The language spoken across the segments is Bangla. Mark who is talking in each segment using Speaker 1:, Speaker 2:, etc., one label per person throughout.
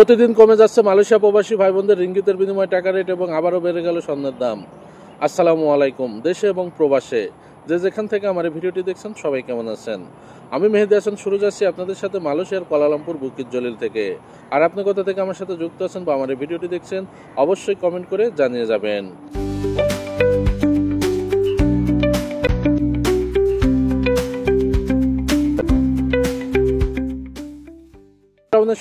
Speaker 1: প্রতিদিন কমে যাচ্ছে মালয়েশিয়া প্রবাসী ভাই বোনদের রিঙ্গিতের বিনিময়ে টাকা রেট এবং আবারও বেড়ে গেল স্বর্ণের দাম। আসসালামু আলাইকুম। দেশে এবং প্রবাসে যে যেখান থেকে আমার এই ভিডিওটি দেখছেন সবাই কেমন আছেন? আমি মেহেদি হাসান সুরজ আছি আপনাদের সাথে মালয়েশিয়ার কুয়ালালামপুর বুকিত জলিল থেকে। আর আপনি কোথা থেকে আমার সাথে যুক্ত আছেন বা আমার এই ভিডিওটি দেখছেন অবশ্যই কমেন্ট করে জানিয়ে যাবেন।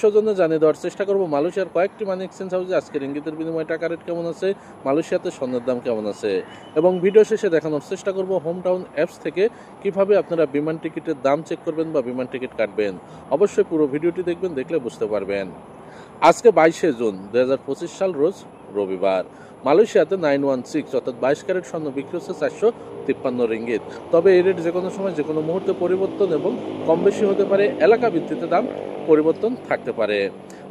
Speaker 1: সৌজন্যে জানিয়ে দেওয়ার চেষ্টা করবো মালয়েশিয়ার কয়েকটি মানি এক্সচেঞ্জ হাউসে আজকে রিঙ্গিতের বিনিময়ে টাকা রেট কেমন আছে, মালয়েশিয়াতে স্বর্ণের দাম কেমন আছে, এবং ভিডিও শেষে দেখানোর চেষ্টা করবো হোম টাউন অ্যাপস থেকে কিভাবে আপনারা বিমান টিকিটের দাম চেক করবেন বা বিমান টিকিট কাটবেন। অবশ্যই পুরো ভিডিওটি দেখবেন, দেখলে বুঝতে পারবেন। আজকে 22শে জুন 2025 সাল, রোজ রবিবার। মালয়েশিয়াতে 916 অর্থাৎ 22 ক্যারেট স্বর্ণ বিক্রি হচ্ছে 453 রিঙ্গিত। তবে এই রেট যে কোনো সময় যে কোনো মুহূর্তে পরিবর্তন এবং কম বেশি হতে পারে, এলাকা ভিত্তিতে দাম পরিবর্তন থাকতে পারে।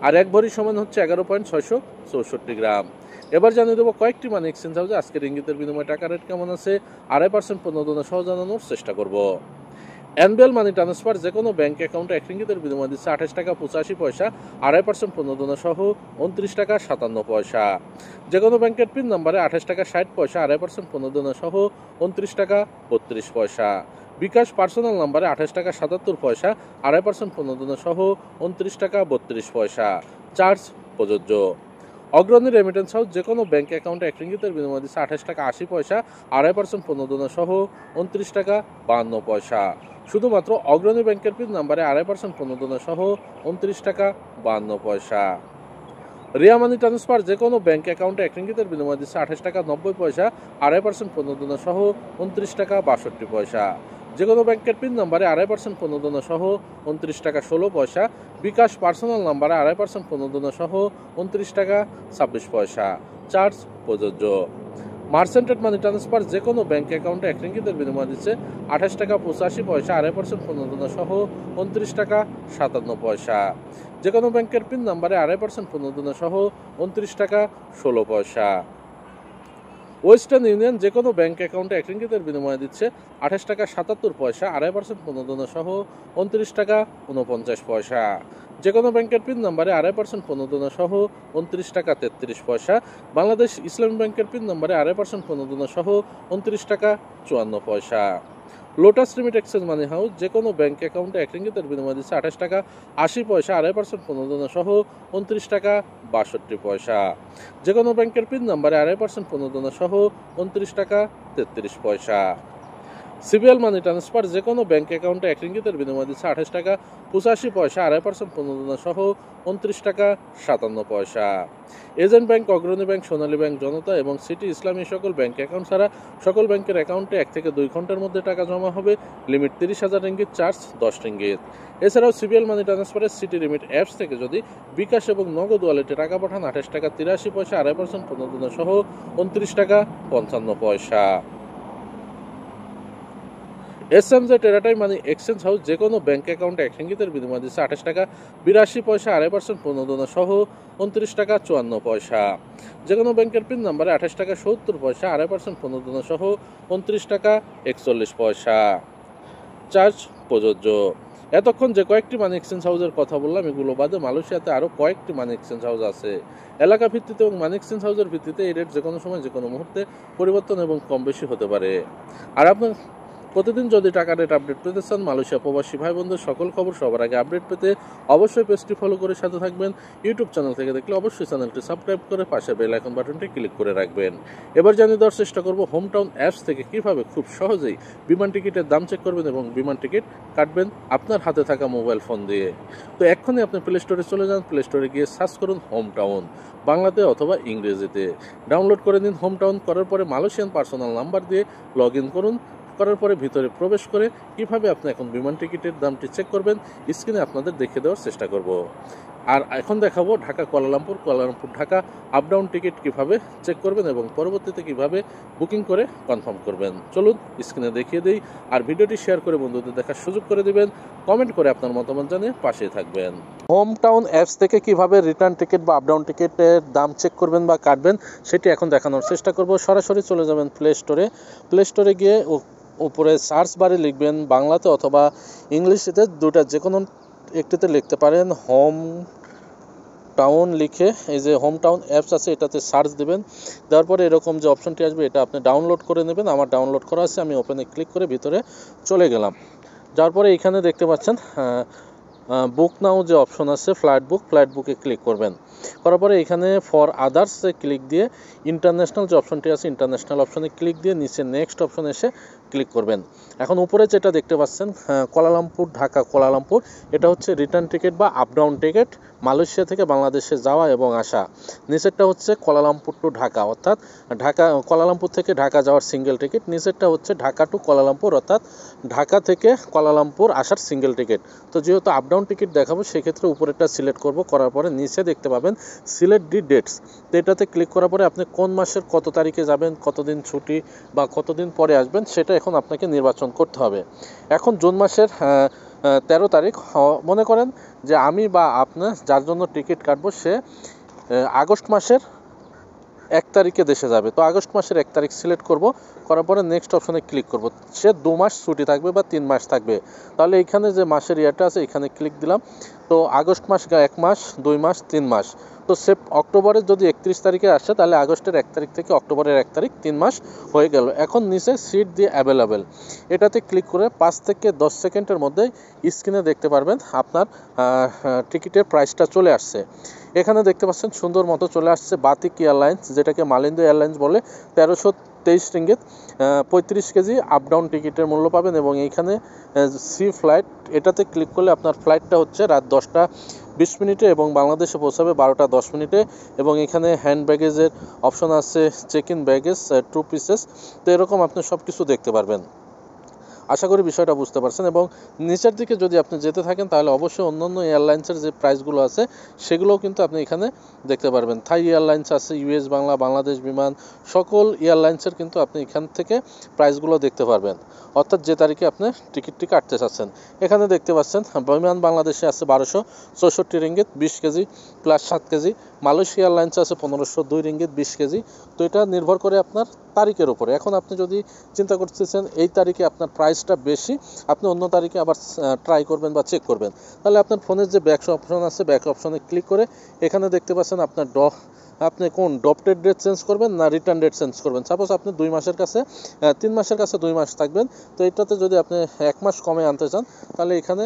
Speaker 1: আর এক ভরি সমান হচ্ছে 11.664 গ্রাম। এবার জানিয়ে দেবো কয়েকটি মানি এক্সচেঞ্জ হাউসে আজকে রিঙ্গিতের বিনিময়ে টাকা রেট কেমন আছে, 2.5% প্রণোদনা সহ জানানোর চেষ্টা করব। এনবিএল মানি ট্রান্সফার যে কোনো ব্যাংক অ্যাকাউন্টে 1 রিঙ্গিতের বিনিময় দিচ্ছে 28 টাকা 85 পয়সা, 2.5% প্রণোদনা সহ 29 টাকা 57 পয়সা। যে কোনো ব্যাংকের পিন নাম্বারে 28 টাকা 60 পয়সা, 2.5% প্রণোদনা সহ 29 টাকা 32 পয়সা। বিকাশ পার্সোনাল নাম্বারে 28 টাকা 77 পয়সা, 2.5% প্রণোদনা সহ 29 টাকা 32 পয়সা। চার্জ প্রযোজ্য। অগ্রণী রেমিটেন্স হাউস যে কোনো ব্যাংক অ্যাকাউন্টে 1 রিঙ্গিতের বিনিময় দিচ্ছে 28 টাকা 80 পয়সা, 2.5% প্রণোদনা সহ 29 টাকা 52 পয়সা। শুধুমাত্র অগ্রণী ব্যাংকের পিন নাম্বারে 2.5% প্রণোদনা সহ 29 টাকা 52 পয়সা। রিয়া মানি ট্রান্সফার যে কোনো ব্যাংক অ্যাকাউন্টে 1 রিঙ্গিতের বিনিময় দিচ্ছে 28 টাকা 90 পয়সা, 2.5% প্রণোদনা সহ 29 টাকা 62 পয়সা। যে কোনো ব্যাংকের পিন নাম্বারে 2.5% প্রণোদনা সহ 29 টাকা 16 পয়সা। বিকাশ পার্সোনাল নাম্বারে 2.5% প্রণোদনা সহ 29 টাকা 26 পয়সা। চার্জ প্রযোজ্য। মার্চেন্টেড মানি ট্রান্সফার যে কোনো ব্যাংক অ্যাকাউন্টে 1 রিঙ্গিতের বিনিময় দিচ্ছে 28 টাকা 85 পয়সা, 2.5% প্রণোদনা সহ 29 টাকা 57 পয়সা। যে কোনো ব্যাংকের পিন নাম্বারে 2.5% প্রণোদনা সহ 29 টাকা 16 পয়সা। ওয়েস্টার্ন ইউনিয়ন যে কোনো ব্যাংক অ্যাকাউন্টে 1 রিঙ্গিতের বিনিময় দিচ্ছে 28 টাকা 77 পয়সা, 2.5% প্রণোদনা সহ 29 টাকা 49 পয়সা। যে কোনো ব্যাংকের পিন নাম্বারে 2.5% প্রণোদনা সহ 29 টাকা 33 পয়সা। বাংলাদেশ ইসলামী ব্যাংকের পিন নাম্বারে 2.5% প্রণোদনা সহ 29 টাকা 54 পয়সা। লোটাস রিমিট এক্সচেঞ্জ মানি হাউস যে কোনো ব্যাংক অ্যাকাউন্টে 1 রিঙ্গিতের বিনিময় দিচ্ছে 28 টাকা 80 পয়সা, 2.5% প্রণোদনা সহ 29 টাকা 62 পয়সা। যে কোনো ব্যাংকের পিন নাম্বারে 2.5% প্রণোদনা সহ 29 টাকা 33 পয়সা। সিবিএল মানি ট্রান্সফার যে কোনো ব্যাংক অ্যাকাউন্টে 1 রিঙ্গিতের বিনিময় দিচ্ছে 28 টাকা 85 পয়সা, 2.5% প্রণোদনা সহ 29 টাকা 57 পয়সা। এজেন্ট ব্যাংক, অগ্রণী ব্যাংক, সোনালী ব্যাংক, জনতা এবং সিটি ইসলামী সকল ব্যাংক অ্যাকাউন্ট ছাড়া সকল ব্যাংকের অ্যাকাউন্টে 1 থেকে 2 ঘন্টার মধ্যে টাকা জমা হবে। Limit 30,000 ringgit, charge 10 ringgit. এছাড়াও সিবিএল মানি ট্রান্সফারের সিটি রিমিট অ্যাপস থেকে যদি বিকাশ এবং নগদ ওয়ালেটে টাকা পাঠান 28 টাকা 83 পয়সা, 2.5% প্রণোদনা সহ 29 টাকা 55 পয়সা। এসএমজে টেরাটাই মানি এক্সচেঞ্জ হাউস যে কোনো ব্যাংক অ্যাকাউন্টে 1 রিঙ্গিতের বিনিময় দিচ্ছে 28 টাকা 82 পয়সা, 2.5% প্রণোদনা সহ 29 টাকা 54 পয়সা। যে কোনো ব্যাংকের পিন নাম্বারে 28 টাকা 70 পয়সা, 2.5% প্রণোদনা সহ 29 টাকা 41 পয়সা। চার্জ প্রযোজ্য। এতক্ষণ যে কয়েকটি মানি এক্সচেঞ্জ হাউসের কথা বললাম, এগুলো বাদে মালয়েশিয়াতে আরও কয়েকটি মানি এক্সচেঞ্জ হাউস আছে। এলাকা ভিত্তিতে এবং মানি এক্সচেঞ্জ হাউসের ভিত্তিতে এই রেট যে কোনো সময় যে কোনো মুহূর্তে পরিবর্তন এবং কম বেশি হতে পারে। আর আপনার প্রতিদিন যদি টাকা রেট আপডেট পেতে চান, মালয়েশিয়া প্রবাসী ভাই বোনদের সকল খবর সবার আগে আপডেট পেতে অবশ্যই পেজটি ফলো করে সাথে থাকবেন। ইউটিউব চ্যানেল থেকে দেখলে অবশ্যই চ্যানেলটি সাবস্ক্রাইব করে পাশে বেল আইকন বাটনটি ক্লিক করে রাখবেন। এবার জানিয়ে দেওয়ার চেষ্টা করব হোম টাউন অ্যাপস থেকে কীভাবে খুব সহজেই বিমান টিকিটের দাম চেক করবেন এবং বিমান টিকিট কাটবেন আপনার হাতে থাকা মোবাইল ফোন দিয়ে। তো এক্ষুনি আপনি প্লে স্টোরে চলে যান, প্লে স্টোরে গিয়ে সার্চ করুন হোম টাউন, বাংলাতে অথবা ইংরেজিতে। ডাউনলোড করে নিন হোম টাউন। করার পরে মালয়েশিয়ান পার্সোনাল নাম্বার দিয়ে লগ ইন করুন। করার পরে ভিতরে প্রবেশ করে কিভাবে আপনি এখন বিমান টিকিটের দামটি চেক করবেন স্ক্রিনে আপনাদের দেখিয়ে দেওয়ার চেষ্টা করব। আর এখন দেখাবো Dhaka Kuala Lumpur, Kuala Lumpur Dhaka up down ticket কিভাবে চেক করবেন এবং পরবর্তীতে কিভাবে বুকিং করে কনফার্ম করবেন। চলুন স্ক্রিনে দেখিয়ে দিই। আর ভিডিওটি শেয়ার করে বন্ধুদের দেখার সুযোগ করে দিবেন। কমেন্ট করে আপনার মতামত জানিয়ে পাশেই থাকবেন। হোম টাউন অ্যাপস থেকে কিভাবে রিটার্ন টিকিট বা আপ ডাউন টিকিটের দাম চেক করবেন বা কাটবেন সেটি এখন দেখানোর চেষ্টা করব। সরাসরি চলে যাবেন প্লে স্টোরে। প্লে স্টোরে গিয়ে উপরে সার্চ বারে লিখবেন বাংলাতে অথবা ইংলিশে, দুটা যে কোনো একটিতে লিখতে পারেন হোম টাউন লিখে এই যে হোম টাউন অ্যাপস আছে এটাতে সার্চ দেবেন। দেওয়ার পরে এরকম যে অপশনটি আসবে এটা আপনি ডাউনলোড করে নেবেন। আমার ডাউনলোড করা আছে, আমি ওপেনে ক্লিক করে ভিতরে চলে গেলাম। যাওয়ার পরে এখানে দেখতে পাচ্ছেন বুক নাও যে অপশন আছে ফ্লাইট বুকে ক্লিক করবেন। করার পরে এখানে ফর আদার্সে ক্লিক দিয়ে ইন্টারন্যাশনাল যে অপশনটি আছে ইন্টারন্যাশনাল অপশনে ক্লিক দিয়ে নিচে নেক্সট অপশনে এসে ক্লিক করবেন। এখন উপরে যেটা দেখতে পাচ্ছেন কোয়ালালামপুর ঢাকা কোয়ালালামপুর, এটা হচ্ছে রিটার্ন টিকিট বা আপ ডাউন টিকিট মালয়েশিয়া থেকে বাংলাদেশে যাওয়া এবং আসা। নিচেরটা হচ্ছে কোয়ালালামপুর টু ঢাকা, অর্থাৎ কোয়ালালামপুর থেকে ঢাকা যাওয়ার সিঙ্গেল টিকিট। নিচেরটা হচ্ছে ঢাকা টু কোয়ালালামপুর, অর্থাৎ ঢাকা থেকে কোয়ালালামপুর আসার সিঙ্গেল টিকিট। তো যেহেতু আপ ডাউন টিকিট দেখাবো সেক্ষেত্রে উপরেরটা সিলেক্ট করব। করার পরে নিচে দেখতে পাবেন সিলেক্ট দি ডেটস, তো এটাতে ক্লিক করার পরে আপনি কোন মাসের কত তারিখে যাবেন, কতদিন ছুটি বা কতদিন পরে আসবেন সেটা এখন আপনাকে নির্বাচন করতে হবে। এখন জুন মাসের 13 তারিখ, মনে করেন যে আমি বা আপনার যার জন্য টিকিট কাটবো সে আগস্ট মাসের 1 তারিখে দেশে যাবে। তো আগস্ট মাসের 1 তারিখ সিলেক্ট করব। করার পরে নেক্সট অপশনে ক্লিক করব। সে 2 মাস ছুটি থাকবে বা 3 মাস থাকবে, তাহলে এখানে যে মাসের ইয়েটা আছে এখানে ক্লিক দিলাম। তো আগস্ট মাস 1 মাস, 2 মাস, 3 মাস। তো অক্টোবরের যদি 31 তারিখে আসে তাহলে আগস্টের 1 তারিখ থেকে অক্টোবরের 1 তারিখ 3 মাস হয়ে গেল। এখন নিচে সিট দিয়ে অ্যাভেলেবেল এটাতে ক্লিক করে 5 থেকে 10 সেকেন্ডের মধ্যে স্ক্রিনে দেখতে পারবেন আপনার টিকিটের প্রাইসটা চলে আসছে। এখানে দেখতে পাচ্ছেন সুন্দর মতো চলে আসছে বাতিক এয়ারলাইন্স, যেটাকে মালিন্দো এয়ারলাইন্স বলে। 1323 রিঙ্গিত 35 কেজি আপ ডাউন টিকিটের মূল্য পাবেন। এবং এইখানে সি ফ্লাইট, এটাতে ক্লিক করলে আপনার ফ্লাইটটা হচ্ছে রাত 10টা 20 মিনিটে এবং বাংলাদেশে পৌঁছাবে 12টা 10 মিনিটে। এবং এখানে হ্যান্ড ব্যাগেজের অপশন আছে, চেক ইন ব্যাগেজ 2 পিসেস। তো এরকম আপনি সব কিছু দেখতে পারবেন। আশা করি বিষয়টা বুঝতে পারছেন। এবং নিচের দিকে যদি আপনি যেতে থাকেন তাহলে অবশ্যই অন্যান্য এয়ারলাইন্সের যে প্রাইসগুলো আছে সেগুলোও কিন্তু আপনি এখানে দেখতে পারবেন। থাই এয়ারলাইন্স আছে, ইউএস বাংলা, বাংলাদেশ বিমান, সকল এয়ারলাইন্সের কিন্তু আপনি এখান থেকে প্রাইসগুলো দেখতে পারবেন, অর্থাৎ যে তারিখে আপনি টিকিটটি কাটতে চাচ্ছেন। এখানে দেখতে পাচ্ছেন বিমান বাংলাদেশে আছে 1264 ringgit 20 KG plus 7 KG. Malaysia airlines আছে 1502 রিঙ্গিত 20 কেজি। তো এটা নির্ভর করে আপনার তারিখের উপরে। এখন আপনি যদি চিন্তা করতেছেন এই তারিখে আপনার প্রাইসটা বেশি, আপনি অন্য তারিখে আবার ট্রাই করবেন বা চেক করবেন, তাহলে আপনার ফোনের যে ব্যাক অপশন আছে ব্যাক অপশনে ক্লিক করে এখানে দেখতে পাচ্ছেন আপনার আপনি কোন ডপটেড ডেট চেঞ্জ করবেন না রিটার্ন ডেট চেঞ্জ করবেন। সাপোজ আপনি 2 মাসের কাছে 3 মাসের কাছে 2 মাস থাকবেন, তো এটাতে যদি আপনি 1 মাস কমে আনতে চান তাহলে এখানে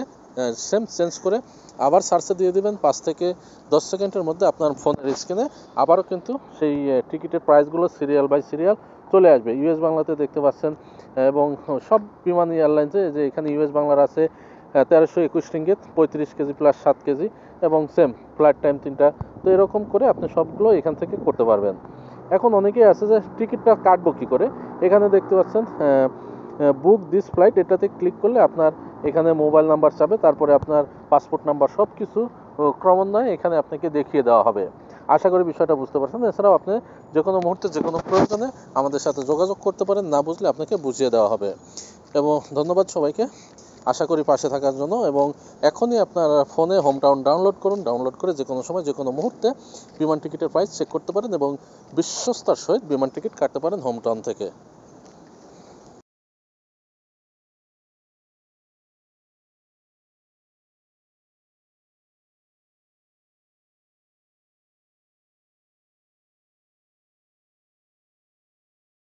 Speaker 1: সেম চেঞ্জ করে আবার সার্চে দিয়ে দেবেন। 5 থেকে 10 সেকেন্ডের মধ্যে আপনার ফোনের স্ক্রিনে আবারও কিন্তু সেই টিকিটের প্রাইসগুলো সিরিয়াল বাই সিরিয়াল চলে আসবে। ইউএস বাংলাতে দেখতে পাচ্ছেন এবং সব বিমান এয়ারলাইন্সে যে এখানে ইউএস বাংলার আছে 1321 রিঙ্গিত 35 কেজি প্লাস 7 কেজি এবং সেম ফ্লাইট টাইম 3টা। তো এরকম করে আপনি সবগুলো এখান থেকে করতে পারবেন। এখন অনেকেই আছে যে টিকিটটা কাটবো কী করে, এখানে দেখতে পাচ্ছেন বুক দিস ফ্লাইট, এটাতে ক্লিক করলে আপনার এখানে মোবাইল নাম্বার চাবে, তারপরে আপনার পাসপোর্ট নাম্বার সব কিছু ক্রমান্বয়ে এখানে আপনাকে দেখিয়ে দেওয়া হবে। আশা করি বিষয়টা বুঝতে পারছেন। এছাড়াও আপনি যে কোনো মুহূর্তে যে কোনো প্রয়োজনে আমাদের সাথে যোগাযোগ করতে পারেন, না বুঝলে আপনাকে বুঝিয়ে দেওয়া হবে। এবং ধন্যবাদ সবাইকে, আশা করি পাশে থাকার জন্য। এবং এখনই আপনার ফোনে হোম টাউন ডাউনলোড করুন, ডাউনলোড করে যে কোনো সময় যে কোনো মুহূর্তে বিমান টিকিটের প্রাইস চেক করতে পারেন এবং বিশ্বস্তার সহিত বিমান টিকিট কাটতে পারেন হোম টাউন থেকে।